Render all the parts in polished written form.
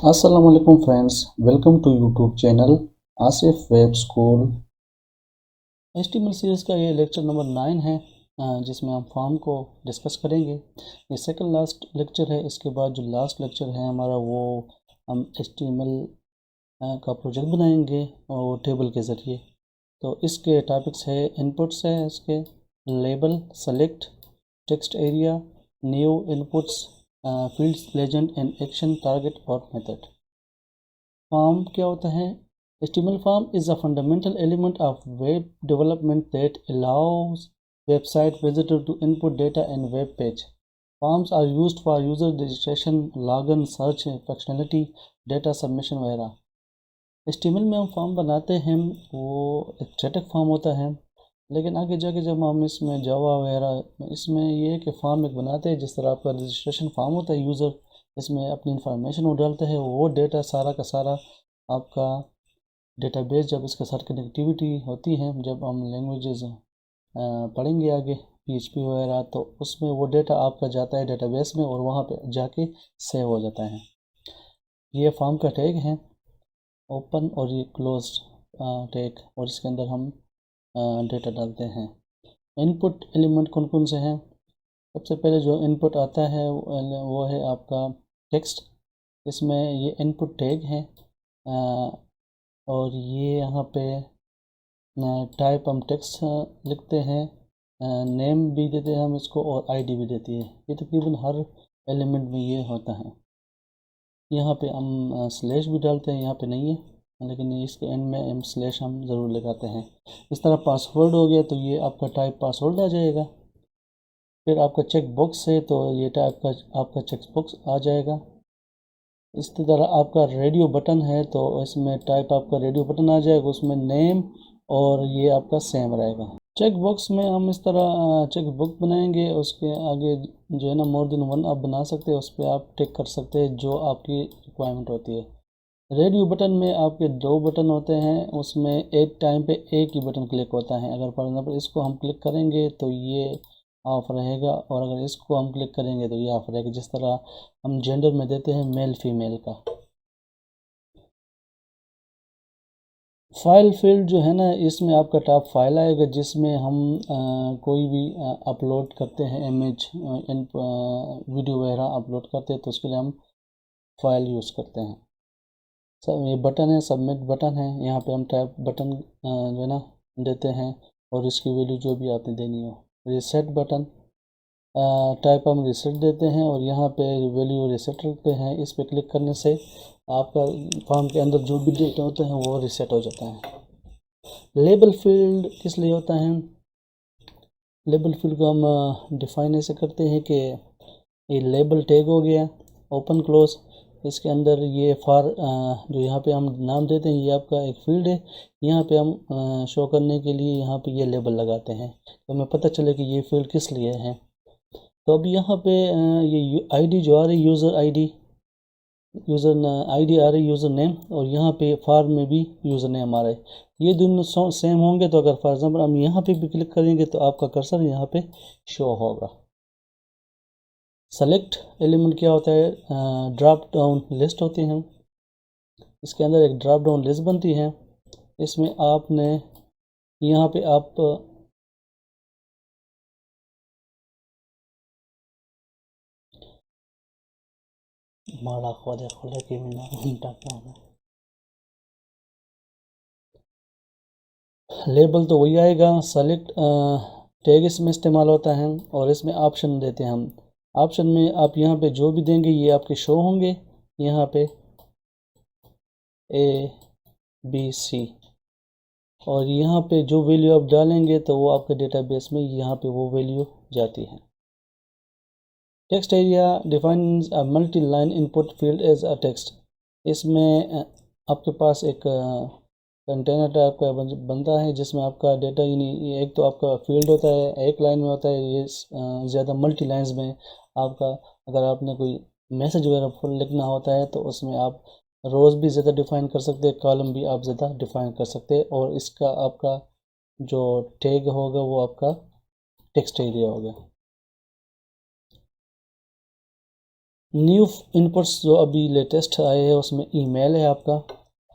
अस्सलाम वालेकुम friends, welcome to YouTube channel Asif web school. HTML series का ये लेक्चर नंबर 9 है, जिसमें हम फॉर्म को डिस्कस करेंगे। ये सेकंड लास्ट लेक्चर है। इसके बाद जो लास्ट लेक्चर है हमारा, वो हम HTML का प्रोजेक्ट बनाएंगे और टेबल के ज़रिए। तो इसके टॉपिक्स है, इनपुट्स है इसके, label, select, text area, new inputs, fields, legend and action, target और मेथड। फॉर्म क्या होता है? HTML form is a fundamental element of web development that allows website visitor to input data in web page. Forms are used for user registration, login, search, functionality, data submission वगैरह। HTML में हम form बनाते हैं, वो एक static form होता है, लेकिन आगे जाके जब हम इसमें जावा वगैरह, इसमें ये है कि फॉर्म एक बनाते हैं जिस तरह आपका रजिस्ट्रेशन फॉर्म होता है। यूज़र इसमें अपनी इंफॉर्मेशन वो डालते हैं, वो डेटा सारा का सारा आपका डेटाबेस, जब इसके साथ कनेक्टिविटी होती है, जब हम लैंग्वेजेस पढ़ेंगे आगे PHP वगैरह, तो उसमें वो डेटा आपका जाता है डेटाबेस में और वहाँ पे जाके सेव हो जाता है। ये फॉर्म का टैग है, ओपन और ये क्लोज टैग, और इसके अंदर हम डेटा डालते हैं। इनपुट एलिमेंट कौन कौन से हैं? सबसे पहले जो इनपुट आता है वो है आपका टेक्स्ट। इसमें ये इनपुट टैग है, और ये यहाँ पे टाइप हम टेक्स्ट लिखते हैं, नेम भी देते हैं हम इसको, और आईडी भी देती है। ये तकरीबन हर एलिमेंट में ये होता है। यहाँ पे हम स्लैश भी डालते हैं, यहाँ पे नहीं है, लेकिन इसके एंड में हम स्लैश हम ज़रूर लगाते हैं। इस तरह पासवर्ड हो गया, तो ये आपका टाइप पासवर्ड आ जाएगा। फिर आपका चेक बॉक्स है, तो ये टाइप का आपका चेक बॉक्स आ जाएगा। इस तरह आपका रेडियो बटन है, तो इसमें टाइप आपका रेडियो बटन आ जाएगा, उसमें नेम और ये आपका सेम रहेगा। चेक बॉक्स में हम इस तरह चेक बुक बनाएंगे, उसके आगे जो है ना, मोर देन वन आप बना सकते हैं, उस पर आप टिक कर सकते हैं जो आपकी रिक्वायरमेंट होती है। रेडियो बटन में आपके 2 बटन होते हैं, उसमें एक टाइम पे एक ही बटन क्लिक होता है। अगर फॉर एग्जाम्पल इसको हम क्लिक करेंगे तो ये ऑफ रहेगा, और अगर इसको हम क्लिक करेंगे तो ये ऑफ रहेगा। जिस तरह हम जेंडर में देते हैं मेल फीमेल का। फाइल फील्ड जो है ना, इसमें आपका टॉप फाइल आएगा, जिसमें हम कोई भी अपलोड करते हैं, इमेज इन वीडियो वगैरह अपलोड करते हैं, तो उसके लिए हम फाइल यूज़ करते हैं। सब ये बटन है, सबमिट बटन है, यहाँ पे हम टैप बटन जो है ना देते हैं, और इसकी वैल्यू जो भी आपने देनी हो। रिसेट बटन, टाइप हम रिसेट देते हैं, और यहाँ पे वैल्यू रिसेट रखते हैं। इस पर क्लिक करने से आपका फॉर्म के अंदर जो भी डेटा होते हैं वो रिसेट हो जाता है। लेबल फील्ड किस लिए होता है? लेबल फील्ड को हम डिफाइन ऐसे करते हैं कि ये लेबल टैग हो गया, ओपन क्लोज, इसके अंदर ये फॉर जो यहाँ पे हम नाम देते हैं, ये आपका एक फील्ड है। यहाँ पे हम शो करने के लिए यहाँ पे ये लेबल लगाते हैं, तो हमें पता चले कि ये फील्ड किस लिए है। तो अब यहाँ पे ये आईडी जो आ रही, यूज़र आईडी, यूज़र आईडी आ रही, यूज़र नेम, और यहाँ पे फॉर्म में भी यूज़र नेम आ रहा है। ये दोनों सेम होंगे, तो अगर फॉर एग्जाम्पल हम यहाँ पे भी क्लिक करेंगे तो आपका कर्सर यहाँ पे शो होगा। सेलेक्ट एलिमेंट क्या होता है? ड्रॉप डाउन लिस्ट होती हैं, इसके अंदर एक ड्रॉप डाउन लिस्ट बनती है। इसमें आपने यहाँ पे आप माड़ा खोले खोले कि लेबल तो वही आएगा। सेलेक्ट टैग इसमें इस्तेमाल होता है, और इसमें ऑप्शन देते हैं हम। ऑप्शन में आप यहाँ पे जो भी देंगे ये आपके शो होंगे, यहाँ पे ABC, और यहाँ पे जो वैल्यू आप डालेंगे तो वो आपके डेटाबेस में यहाँ पे वो वैल्यू जाती है। Text area defines a multi line input field as a text. इसमें आपके पास एक कंटेनर टाइप का बनता है, जिसमें आपका डेटा यानी एक तो आपका फील्ड होता है, एक लाइन में होता है, ये ज़्यादा मल्टी लाइन्स में आपका, अगर आपने कोई मैसेज वगैरह फुल लिखना होता है तो उसमें आप रोज़ भी ज़्यादा डिफ़ाइन कर सकते हैं, कॉलम भी आप ज़्यादा डिफ़ाइन कर सकते हैं, और इसका आपका जो टैग होगा वो आपका टेक्स्ट एरिया होगा। न्यू इनपुट्स जो अभी लेटेस्ट आए हैं उसमें ईमेल है आपका,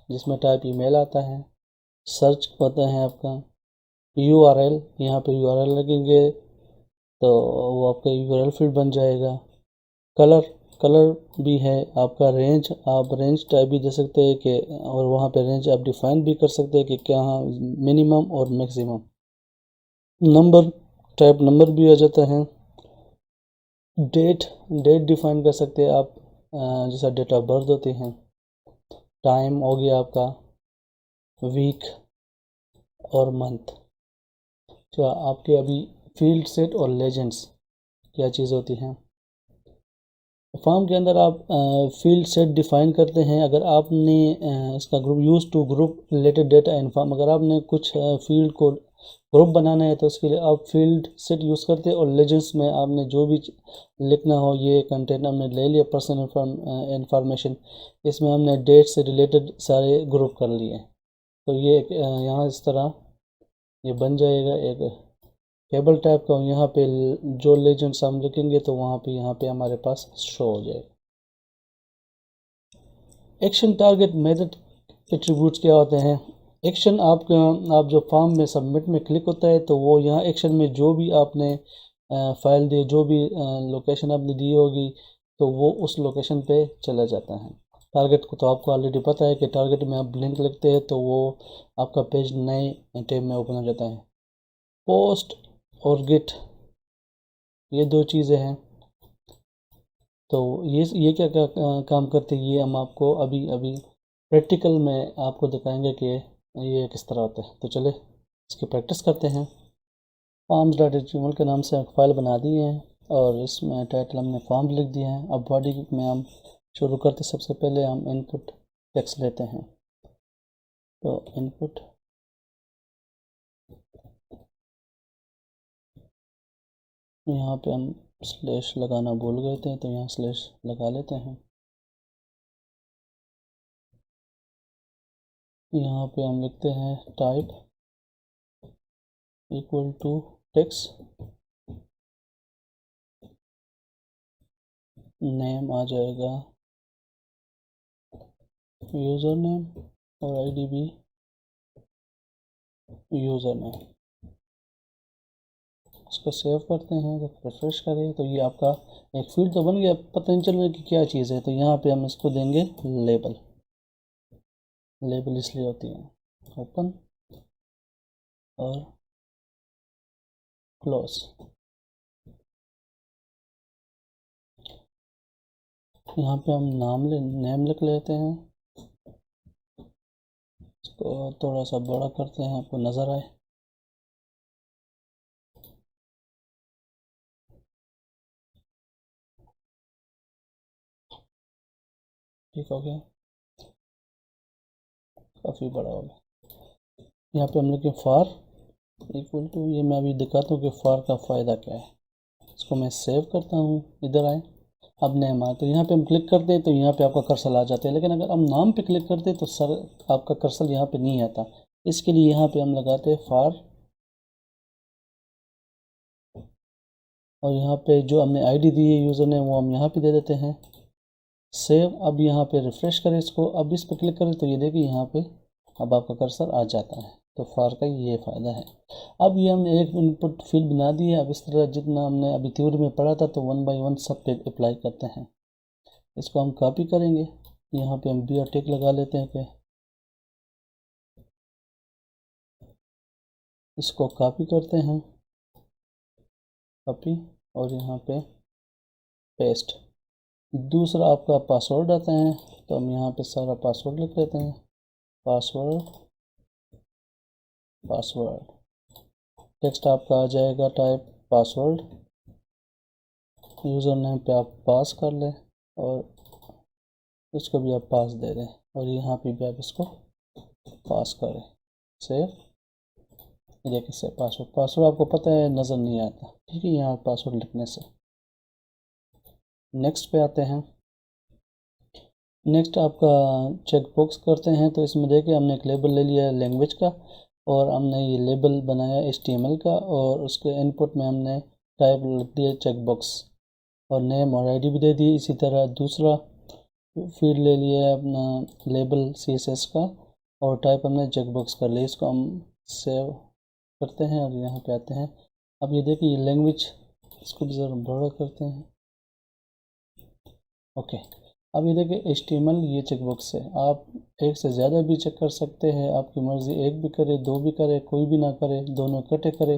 जिसमें टाइप ईमेल आता है। सर्च होता है आपका। यूआरएल, यहाँ पे यूआरएल लगेंगे तो वो आपका यूआरएल फील्ड बन जाएगा। कलर, कलर भी है आपका। रेंज, आप रेंज टाइप भी दे सकते हैं कि, और वहाँ पे रेंज आप डिफाइन भी कर सकते हैं कि क्या मिनिमम और मैक्सिमम। नंबर, टाइप नंबर भी आ जाता है। डेट, डेट डिफाइन कर सकते हैं आप, जैसा डेट ऑफ बर्थ होती है। टाइम हो गया आपका, वीक और मंथ। तो आपके अभी फील्ड सेट और लेजेंड्स क्या चीज़ होती हैं। फॉर्म के अंदर आप फील्ड सेट डिफाइन करते हैं। अगर आपने इसका group use to group related data in form, अगर आपने कुछ फील्ड को ग्रुप बनाना है तो उसके लिए आप फील्ड सेट यूज़ करते हैं। और लेजेंड्स में आपने जो भी लिखना हो, ये कंटेंट हमने ले लिया, पर्सनल इंफॉर्मेशन, इसमें हमने डेट से रिलेटेड सारे ग्रुप कर लिए। तो ये यहाँ इस तरह ये बन जाएगा एक टेबल टाइप का। यहाँ पे जो लेजेंड्स हम लिखेंगे तो वहाँ पे यहाँ पे हमारे पास शो हो जाएगा। एक्शन टारगेट मेथड एट्रीब्यूट्स क्या होते हैं। एक्शन आपका, आप जो फॉर्म में सबमिट में क्लिक होता है तो वो यहाँ एक्शन में जो भी आपने फाइल दी, जो भी लोकेशन आपने दी होगी तो वो उस लोकेशन पे चला जाता है। टारगेट को तो आपको ऑलरेडी पता है कि टारगेट में आप लिंक लिखते हैं तो वो आपका पेज नए टैब में ओपन हो जाता है। पोस्ट और गिट, ये दो चीज़ें हैं। तो ये क्या क्या काम करते हैं, ये हम आपको अभी अभी प्रैक्टिकल में आपको दिखाएंगे कि ये किस तरह होता है। तो चले इसकी प्रैक्टिस करते हैं। फॉर्म्स डॉट एचटीएमएल के नाम से फाइल बना दी है और इसमें टाइटल हमने फॉर्म लिख दिया है। अब बॉडी में हम शुरू करते, सबसे पहले हम इनपुट टेक्स्ट लेते हैं। तो इनपुट, यहाँ पे हम स्लैश लगाना भूल गए थे तो यहाँ स्लैश लगा लेते हैं। यहाँ पे हम लिखते हैं type equal to text, name आ जाएगा यूज़र नेम और आईडी भी यूज़र नेम। इसको सेव करते हैं तो रिफ्रेश करें तो ये आपका एक फील्ड तो बन गया। पता नहीं चल रहा कि क्या चीज़ है, तो यहाँ पे हम इसको देंगे लेबल। लेबल इसलिए होती है ओपन और क्लोज। यहाँ पे हम नेम लिख लेते हैं। इसको थोड़ा सा बड़ा करते हैं, आपको नज़र आए। ठीक हो गया, काफ़ी बड़ा हो गया। यहाँ पे हम लिखें फॉर इक्वल टू, ये मैं अभी दिखाता हूँ कि फॉर का फ़ायदा क्या है। इसको मैं सेव करता हूँ, इधर आए। अब नेम आए तो यहाँ पे हम क्लिक करते हैं तो यहाँ पे आपका कर्सर आ जाता है। लेकिन अगर हम नाम पे क्लिक करते हैं तो सर आपका कर्सर यहाँ पे नहीं आता। इसके लिए यहाँ पे हम लगाते हैं फॉर, और यहाँ पे जो हमने आईडी दी है यूज़र ने वो हम यहाँ पे दे देते हैं सेव। अब यहाँ पे रिफ़्रेश करें इसको, अब इस पर क्लिक करें तो ये देखिए यहाँ पे अब आपका कर्सर आ जाता है। तो फॉर का ये फ़ायदा है। अब ये हमने एक इनपुट फील्ड बना दी है। अब इस तरह जितना हमने अभी थ्योरी में पढ़ा था तो 1 बाय 1 सब पे अप्लाई करते हैं। इसको हम कॉपी करेंगे, यहाँ पे हम बी आर टेक लगा लेते हैं कि इसको कॉपी करते हैं, कॉपी, और यहाँ पे पेस्ट। दूसरा आपका पासवर्ड आता है तो हम यहाँ पे सारा पासवर्ड लिख लेते हैं। पासवर्ड, पासवर्ड टेक्स्ट आपका आ जाएगा टाइप पासवर्ड। यूज़र नेम पे आप पास कर लें और इसको भी आप पास दे दें, और यहाँ पे भी आप इसको पास करें। सेव, देखिए से पासवर्ड, पासवर्ड आपको पता है नज़र नहीं आता, ठीक है, यहाँ पासवर्ड लिखने से। नेक्स्ट पे आते हैं। नेक्स्ट आपका चेक बॉक्स करते हैं तो इसमें देखिए हमने एक लेबल ले लिया है लैंग्वेज का, और हमने ये लेबल बनाया HTML का, और उसके इनपुट में हमने टाइप लिख दिया चेक बॉक्स। और नेम और आईडी भी दे दी। इसी तरह दूसरा फील्ड ले लिया है अपना लेबल CSS का, और टाइप हमने चेकबॉक्स कर लिया। इसको हम सेव करते हैं और यहाँ पे आते हैं। अब ये देखिए ये लैंग्वेज, इसको भी ज़रा बड़ा करते हैं। ओके, अब ये देखिए HTML ये चेकबॉक्स है, आप एक से ज़्यादा भी चेक कर सकते हैं, आपकी मर्ज़ी, एक भी करे, दो भी करे, कोई भी ना करे, दोनों इकट्ठे करे,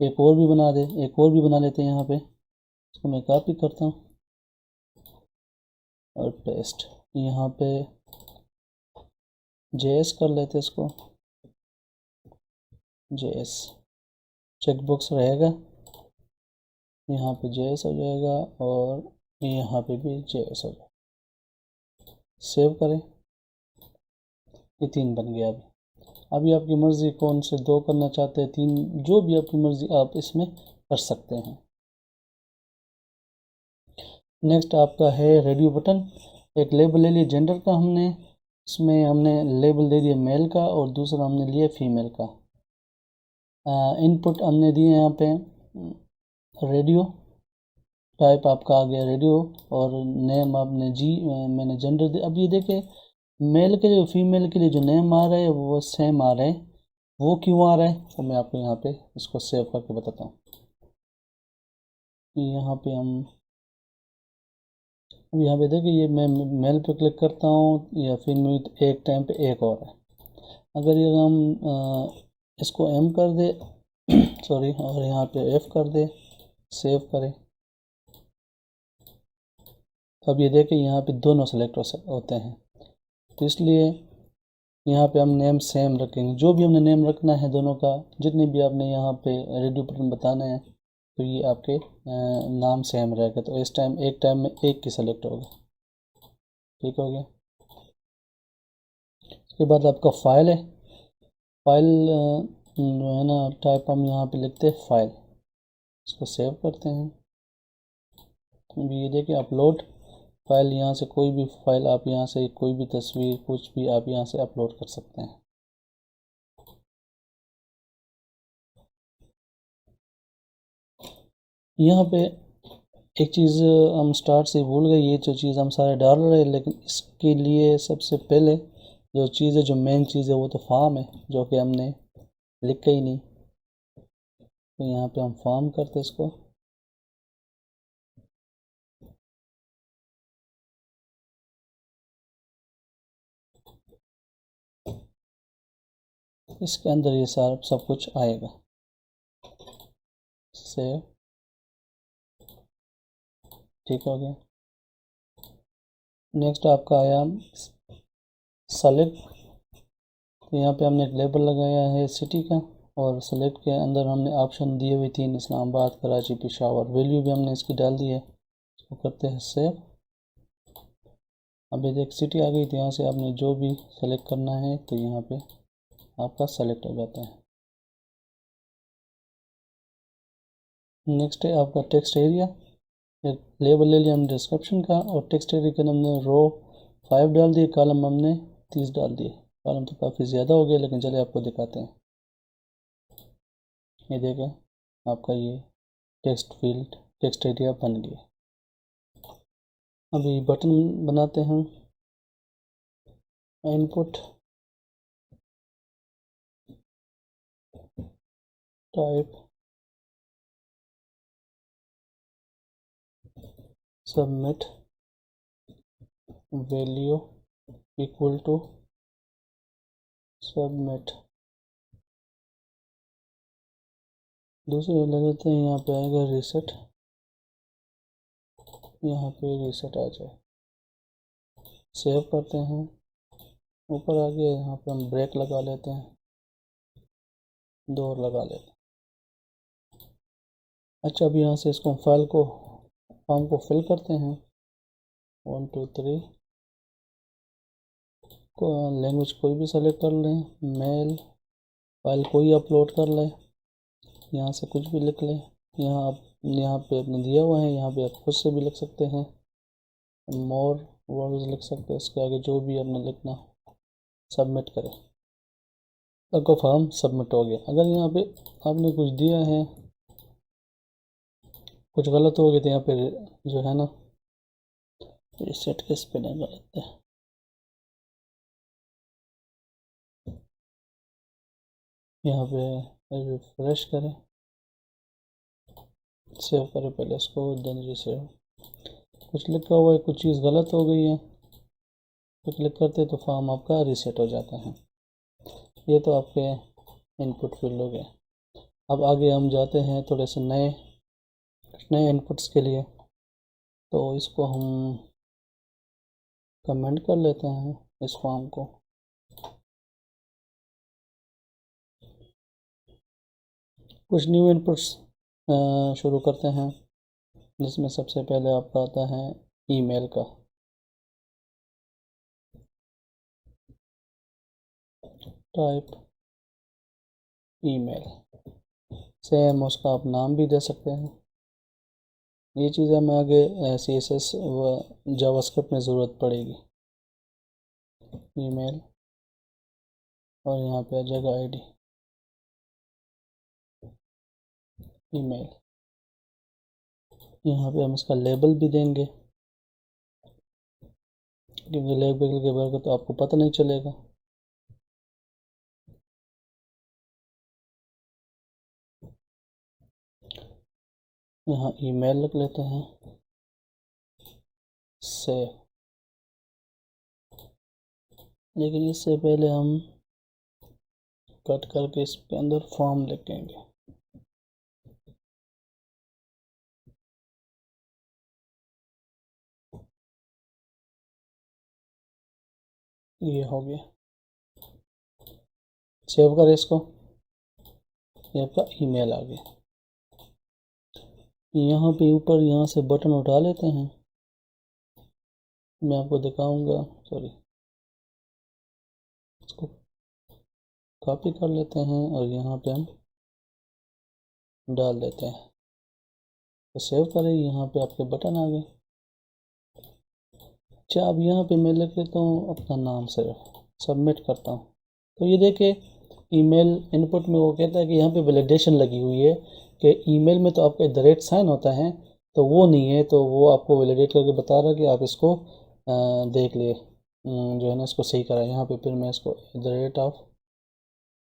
एक और भी बना दे, एक और भी बना लेते हैं। यहाँ पे इसको मैं कॉपी करता हूँ और पेस्ट, यहाँ पे JS कर लेते हैं, इसको JS चेकबॉक्स रहेगा, यहाँ पे JS हो जाएगा और यहाँ पे भी JS हो जाएगा। सेव करें, ये 3 बन गया। अभी आपकी मर्ज़ी कौन से 2 करना चाहते हैं, 3, जो भी आपकी मर्ज़ी आप इसमें कर सकते हैं। नेक्स्ट आपका है रेडियो बटन। एक लेबल ले लिया जेंडर का हमने, इसमें हमने लेबल दे दिया मेल का और दूसरा हमने लिया फीमेल का। इनपुट हमने दिए यहाँ पे रेडियो, टाइप आपका आ गया रेडियो, और नेम आपने मैंने जेंडर दिया। अब ये देखें मेल के लिए फीमेल के लिए जो नेम आ रहा है वो सेम आ रहा है, वो क्यों आ रहा है तो मैं आपको यहाँ पे इसको सेव करके बताता हूँ। यहाँ पे हम यहाँ पे देखिए ये मैं मेल पे क्लिक करता हूँ या फिर मैं एक टाइम पे एक और है। अगर ये हम इसको M कर दे सॉरी, और यहाँ पे F कर दे, सेव करें, तो अब ये देखिए यहाँ पे दोनों सेलेक्ट होते हैं। तो इसलिए यहाँ पे हम नेम सेम रखेंगे, जो भी हमने नेम रखना है दोनों का, जितने भी आपने यहाँ पे रेडियो बटन बताना है, तो ये आपके नाम सेम रहेगा। तो इस टाइम एक टाइम में एक की सेलेक्ट होगा। ठीक हो गया। उसके बाद आपका फाइल है, फाइल जो है ना टाइप हम यहाँ पे लिखते हैं फाइल, इसको सेव करते हैं। अभी ये देखिए अपलोड फाइल, यहाँ से कोई भी फाइल आप यहाँ से कोई भी तस्वीर कुछ भी आप यहाँ से अपलोड कर सकते हैं। यहाँ पे एक चीज़ हम स्टार्ट से भूल गए, ये जो चीज़ हम सारे डाल रहे हैं, लेकिन इसके लिए सबसे पहले जो चीज़ है, जो मेन चीज़ है, वो तो फॉर्म है, जो कि हमने लिखा ही नहीं। तो यहाँ पे हम फॉर्म करते इसको, इसके अंदर ये सारा सब कुछ आएगा। सेव, ठीक हो गया। नेक्स्ट आपका आया सेलेक्ट, तो यहाँ पे हमने एक लेबल लगाया है सिटी का, और सेलेक्ट के अंदर हमने ऑप्शन दिए हुए 3, इस्लामाबाद, कराची, पेशावर। वैल्यू भी हमने इसकी डाल दी है। इसको करते हैं सेव। अब ये एक सिटी आ गई, तो यहाँ से आपने जो भी सेलेक्ट करना है तो यहाँ पे आपका सेलेक्ट हो जाता है। नेक्स्ट है आपका टेक्स्ट एरिया। एक लेबल ले लिया हमने डिस्क्रिप्शन का, और टेक्स्ट एरिया के हमने रो 5 डाल दिए, कॉलम हमने 30 डाल दिए। कॉलम तो काफ़ी ज़्यादा हो गया, लेकिन चलिए आपको दिखाते हैं। ये देखें आपका ये टेक्स्ट फील्ड टेक्स्ट एरिया बन गया। अभी बटन बनाते हैं। Input type submit value equal to submit. दूसरे ले लेते हैं, यहाँ पे आएगा रीसेट, यहाँ पे रीसेट आ जाए। सेव करते हैं, ऊपर आ गया, यहाँ पे हम ब्रेक लगा लेते हैं, 2 और लगा लेते हैं। अच्छा, अब यहाँ से इसको फाइल को फॉर्म को फिल करते हैं। 1 2 3 को लैंग्वेज कोई भी सेलेक्ट कर लें, मेल, फाइल कोई अपलोड कर लें, यहाँ से कुछ भी लिख लें। यहाँ पे अपने दिया हुआ है, यहाँ पे आप खुद से भी लिख सकते हैं, मोर वर्ड्स लिख सकते हैं, इसके आगे जो भी आपने लिखना। सबमिट करें, आपका फॉर्म सबमिट हो गया। अगर यहाँ पे आपने कुछ दिया है कुछ गलत हो गया तो यहाँ पे जो है ना रीसेट किस पे लगा लेते हैं। यहाँ पे रिफ्रेश करें, सेव करें पहले इसको, देन रिसेव। कुछ लिखा हुआ है, कुछ चीज़ गलत हो गई है तो क्लिक करते तो फॉर्म आपका रीसेट हो जाता है। ये तो आपके इनपुट फील्ड हो गए। अब आगे हम जाते हैं थोड़े से नए नए इनपुट्स के लिए। तो इसको हम कमेंट कर लेते हैं इस फॉर्म को। कुछ न्यू इनपुट्स शुरू करते हैं, जिसमें सबसे पहले आपका आता है ईमेल का। टाइप ईमेल, सेम उसका आप नाम भी दे सकते हैं। ये चीज़ हमें आगे CSS व जावास्क्रिप्ट में ज़रूरत पड़ेगी। ईमेल और यहाँ पे आ जाएगा ID ईमेल। यहाँ पे हम इसका लेबल भी देंगे, क्योंकि लेबल के बारे में तो आपको पता नहीं चलेगा। यहाँ ईमेल रख लेते हैं, सेव। लेकिन इससे पहले हम कट करके इसके अंदर फॉर्म लिखेंगे। ये हो गया, सेव करें इसको। ये आपका ईमेल आ गया। यहाँ पे ऊपर यहाँ से बटन उठा लेते हैं, मैं आपको दिखाऊंगा। सॉरी, इसको कॉपी कर लेते हैं और यहाँ पे हम डाल देते हैं। तो सेव करें, यहाँ पे आपके बटन आ गए। अच्छा, अब यहाँ पे मैं लिख लेता हूँ अपना नाम, सिर्फ सबमिट करता हूँ। तो ये देखिए ईमेल इनपुट में वो कहता है कि यहाँ पे वैलिडेशन लगी हुई है कि ईमेल में तो आपका @साइन होता है, तो वो नहीं है। तो वो आपको वैलिडेट करके बता रहा है कि आप इसको देख लिए, जो है ना इसको सही करा। यहाँ पे फिर मैं इसको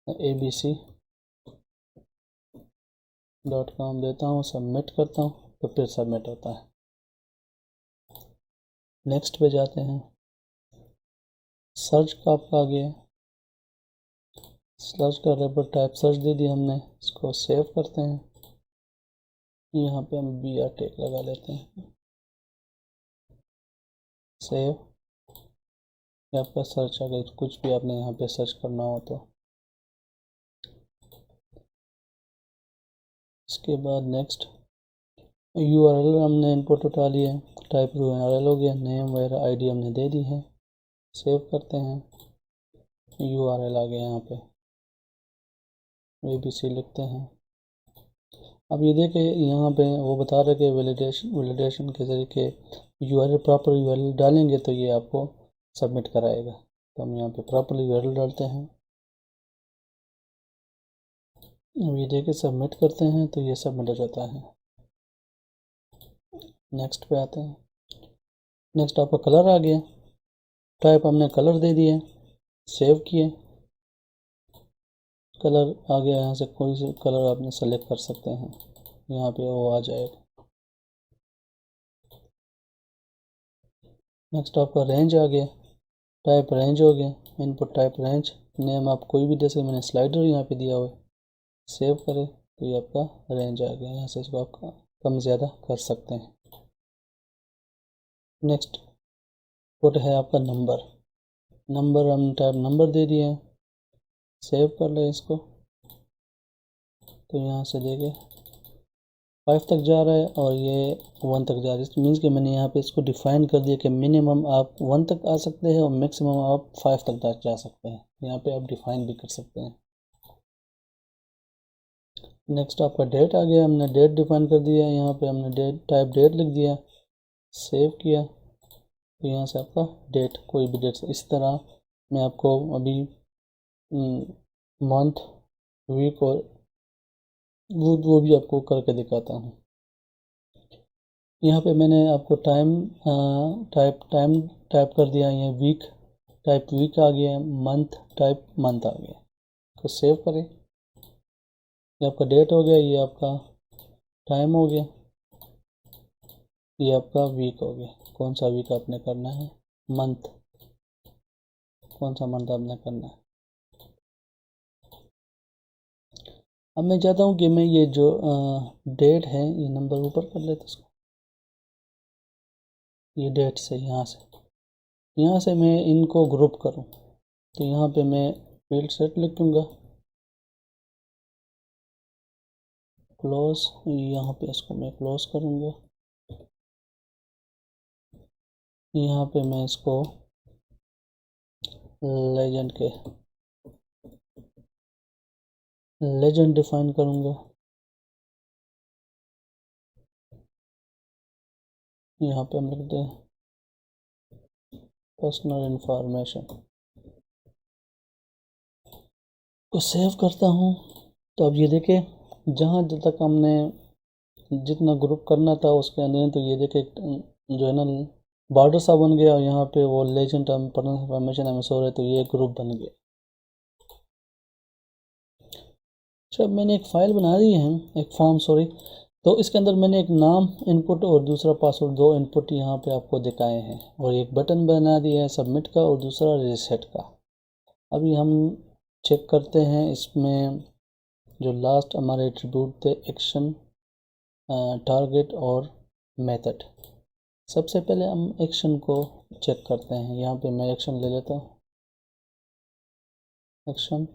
abc.com देता हूँ, सबमिट करता हूँ, तो फिर सबमिट होता है। नेक्स्ट पे जाते हैं। सर्च का आपका आ गया, सर्च कर रहे पर टाइप सर्च दे दिया हमने। इसको सेव करते हैं। यहाँ पे हम BR टेक लगा लेते हैं, सेव। आपका सर्च आ गया, कुछ भी आपने यहाँ पे सर्च करना हो तो। इसके बाद नेक्स्ट URL हमने इनपुट उठा लिया है, टाइप URL हो गया, नेम वगैरह ID हमने दे दी है। सेव करते हैं, URL आ गया। यहाँ पे ABC लिखते हैं। अब ये देखें यहाँ पे वो बता रहे कि वैलिडेशन के ज़रिए URL प्रॉपर URL डालेंगे तो ये आपको सबमिट कराएगा। तो हम यहाँ पे प्रॉपर URL डालते हैं। अब ये देखें सबमिट करते हैं तो ये सबमिट हो जाता है। नेक्स्ट पे आते हैं। नेक्स्ट आपका कलर आ गया, टाइप हमने कलर दे दिया, सेव किए, कलर आ गया। यहाँ से कोई से कलर आपने सेलेक्ट कर सकते हैं, यहाँ पे वो आ जाएगा। नेक्स्ट आपका रेंज आ गया, टाइप रेंज हो गया, इनपुट टाइप रेंज, नेम आप कोई भी दे सकते। मैंने स्लाइडर यहाँ पे दिया हुआ है। सेव करें तो ये आपका रेंज आ गया। यहाँ से इसको आप कम ज़्यादा कर सकते हैं। नेक्स्ट पुट है आपका नंबर, नंबर हम टाइप नंबर दे दिए हैं। सेव कर लें इसको, तो यहाँ से देखें 5 तक जा रहा है और ये 1 तक जा रहा है। मीन्स कि मैंने यहाँ पे इसको डिफ़ाइन कर दिया कि मिनिमम आप 1 तक आ सकते हैं और मैक्सिमम आप 5 तक जा सकते हैं। यहाँ पे आप डिफ़ाइन भी कर सकते हैं। नेक्स्ट आपका डेट आ गया, हमने डेट डिफ़ाइन कर दिया। यहाँ पे हमने डेट टाइप डेट लिख दिया, सेव किया, तो यहाँ से आपका डेट कोई भी डेट। इस तरह मैं आपको अभी मंथ, वीक और वो भी आपको करके दिखाता हूँ। यहाँ पे मैंने आपको टाइप कर दिया, ये वीक टाइप वीक आ गया, मंथ टाइप मंथ आ गया। तो सेव करें। ये आपका डेट हो गया, ये आपका टाइम हो गया, ये आपका वीक हो गया। कौन सा वीक आपने करना है? मंथ। कौन सा मंथ आपने करना है? अब मैं चाहता हूँ कि मैं ये जो डेट है, ये नंबर ऊपर कर लेते इसको, ये डेट से यहाँ से मैं इनको ग्रुप करूँ। तो यहाँ पे मैं फील्ड सेट लिख दूँगा, क्लोज। यहाँ पे इसको मैं क्लोज करूँगा। यहाँ पे मैं इसको लेजेंड डिफाइन करूँगा। यहाँ पे हम लिखते हैं पर्सनल इंफॉर्मेशन को सेव करता हूँ। तो अब ये देखें, जहाँ तक हमने जितना ग्रुप करना था उसके अंदर, तो ये देखें जो है ना बॉर्डर सा बन गया, और यहाँ पे वो लेजेंड पर्सनल इंफॉर्मेशन हमें शो है, तो ये ग्रुप बन गया। अच्छा, मैंने एक फ़ाइल बना दी है, एक फॉर्म सॉरी, तो इसके अंदर मैंने एक नाम इनपुट और दूसरा पासवर्ड, दो इनपुट यहाँ पे आपको दिखाए हैं, और एक बटन बना दिया है सबमिट का और दूसरा रीसेट का। अभी हम चेक करते हैं इसमें जो लास्ट हमारे एट्रीब्यूट थे, एक्शन, टारगेट और मेथड। सबसे पहले हम एक्शन को चेक करते हैं। यहाँ पे मैं एक्शन ले लेता हूँ, एक्शन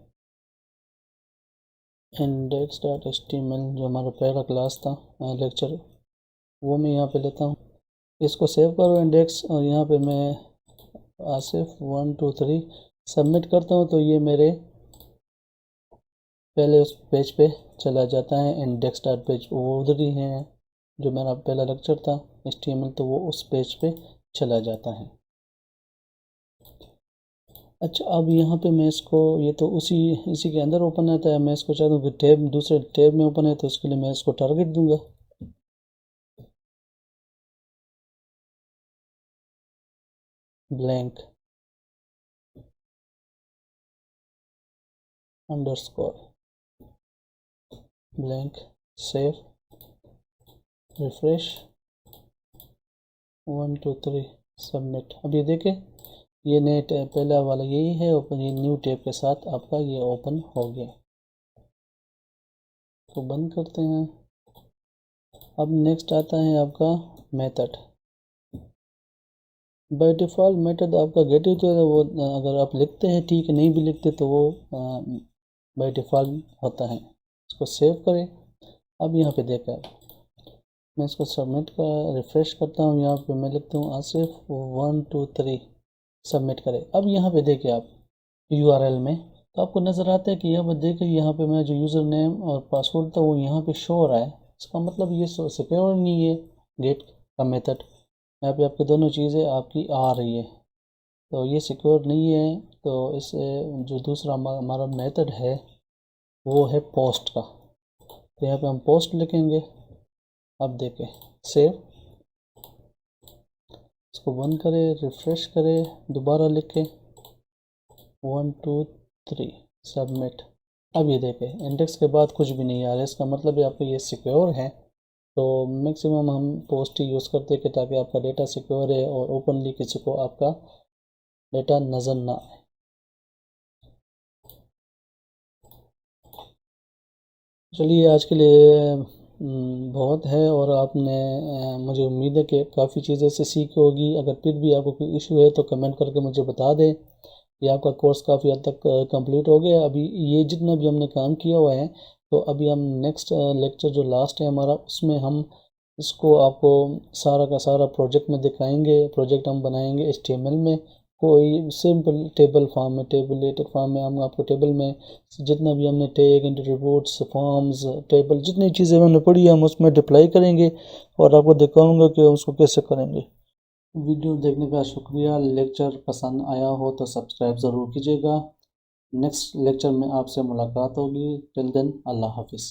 index.html, जो हमारा पहला क्लास था लेक्चर, वो मैं यहाँ पे लेता हूँ। इसको सेव करो इंडेक्स, और यहाँ पे मैं आसिफ 1 2 3 सबमिट करता हूँ, तो ये मेरे पहले उस पेज पे चला जाता है। इंडेक्स डॉट पेज वो उधर ही है, जो मेरा पहला लेक्चर था HTML, तो वो उस पेज पे चला जाता है। अच्छा, अब यहाँ पे मैं इसको, ये तो इसी के अंदर ओपन रहता है, मैं इसको चाहता हूँ कि टैब दूसरे टैब में ओपन है, तो इसके लिए मैं इसको टारगेट दूंगा, blank underscore blank, save, refresh, 1 2 3 submit. अब ये देखें, ये नए टैब पहला वाला यही है ओपन, ये न्यू टैब के साथ आपका ये ओपन हो गया। तो बंद करते हैं। अब नेक्स्ट आता है आपका मेथड। बाय डिफ़ॉल्ट मेथड आपका गेट यूज है, वो अगर आप लिखते हैं ठीक है, नहीं भी लिखते तो वो बाय डिफ़ॉल्ट होता है। इसको सेव करें। अब यहाँ पे देखा, मैं इसको सबमिट का रिफ़्रेश करता हूँ, यहाँ पे मैं लिखता हूँ आसिफ 1 2 3 सबमिट करें। अब यहाँ पे देखिए आप URL में, तो आपको नज़र आता है कि यहाँ पर देखिए, यहाँ पे मेरा जो यूज़र नेम और पासवर्ड था वो यहाँ पे शो हो रहा है। इसका मतलब ये सिक्योर नहीं है गेट का मेथड। यहाँ पे आपकी दोनों चीज़ें आपकी आ रही है, तो ये सिक्योर नहीं है। तो इसे जो दूसरा हमारा मेथड है वो है पोस्ट का, तो यहाँ पे हम पोस्ट लिखेंगे। अब देखें, सेव, इसको बंद करें, रिफ़्रेश करें, दोबारा लिखें 1 2 3 सबमिट। अब ये देखें, इंडेक्स के बाद कुछ भी नहीं आ रहा है, इसका मतलब है आपका ये सिक्योर है। तो मैक्सिमम हम पोस्ट ही यूज़ करते हैं कि ताकि आपका डेटा सिक्योर है और ओपनली किसी को आपका डेटा नज़र ना आए। चलिए, आज के लिए बहुत है, और आपने मुझे उम्मीद है कि काफ़ी चीज़ें से सीखी होगी। अगर फिर भी आपको कोई इशू है तो कमेंट करके मुझे बता दें। ये आपका कोर्स काफ़ी हद तक कंप्लीट हो गया। अभी ये जितना भी हमने काम किया हुआ है, तो अभी हम नेक्स्ट लेक्चर जो लास्ट है हमारा, उसमें हम इसको आपको सारा का सारा प्रोजेक्ट में दिखाएंगे। प्रोजेक्ट हम बनाएंगे HTML में, कोई सिंपल टेबल फॉर्म में, टेबलेटेड फॉर्म में। हम आपको टेबल में जितना भी हमने टैग, रिपोर्ट्स, फॉर्म्स, टेबल, जितनी चीज़ें हमने पढ़ी हम उसमें डिप्लाई करेंगे, और आपको दिखाऊंगा कि उसको कैसे करेंगे। वीडियो देखने का शुक्रिया। लेक्चर पसंद आया हो तो सब्सक्राइब ज़रूर कीजिएगा। नेक्स्ट लेक्चर में आपसे मुलाकात होगी। टिल देन, अल्लाह हाफिज़।